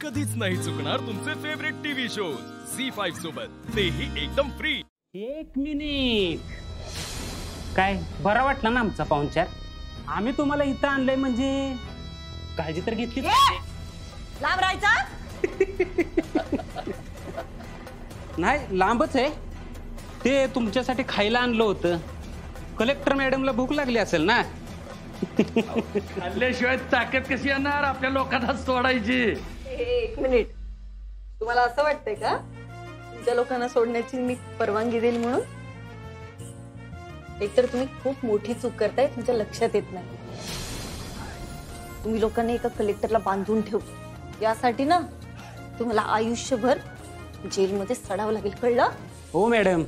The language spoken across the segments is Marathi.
कधीच नाही चुकणार तुमचे फेवरेट टीव्ही शो झी5 सोबत, तेही एकदम फ्री। 1 मिनिट, काय बरा वाटला ना आमचा पाहुणचार? आम्ही तुम्हाला इथं आणलंय म्हणजे काळजी तर घेतली लांब राहायचा नाही, लांबच आहे ते। तुमच्यासाठी खायला आणलं होतं। कलेक्टर मॅडमला भूक लागली असेल ना? खाल्ल्याशिवाय ताकद कशी येणार आपल्या लोकांना सोडायची? 1 मिनिट, तुम्हाला असं वाटतंय का तुमच्या लोकांना सोडण्याची मी परवानगी देईल म्हणून? एकतर तुम्ही खूप मोठी चूक करताय, तुमच्या लक्षात येत नाही। तुम्ही लोकांनी एका कलेक्टरला बांधून ठेवू, यासाठी ना तुम्हाला आयुष्यभर जेलमध्ये सडावं लागेल, कळलं? हो मॅडम,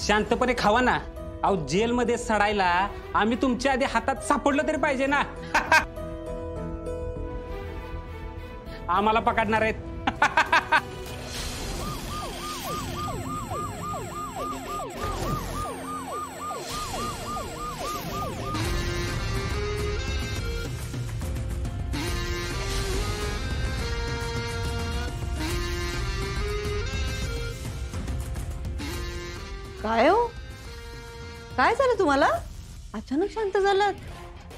शांतपणे खावा ना। अहो, जेलमध्ये सडायला आम्ही तुमच्या आधी हातात सापडलं तरी पाहिजे ना। आम्हाला पकडणार आहेत। काय हो, काय झालं तुम्हाला? अचानक शांत झालात?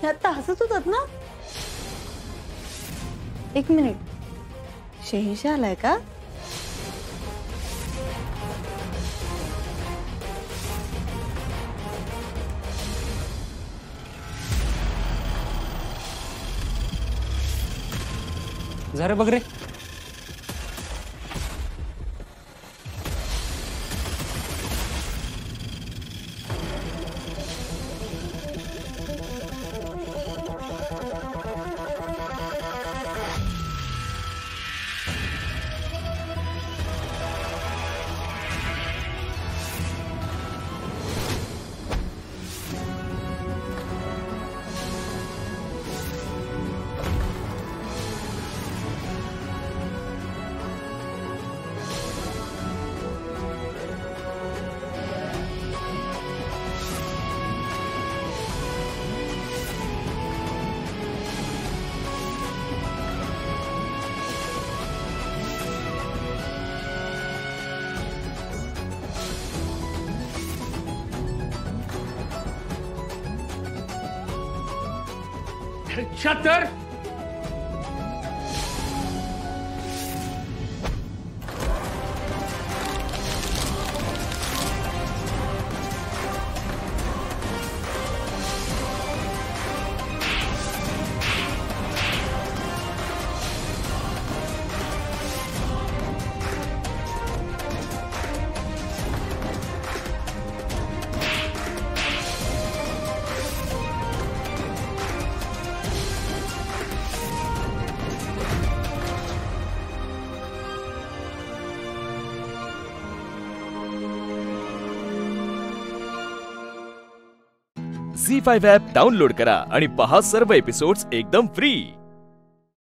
हे आता हसत होतात ना? 1 मिनिट, शहेनशाह आलाय का? जरा बघ रे। छतर झी5 ॲप डाउनलोड करा आणि पहा सर्व एपिसोड्स एकदम फ्री।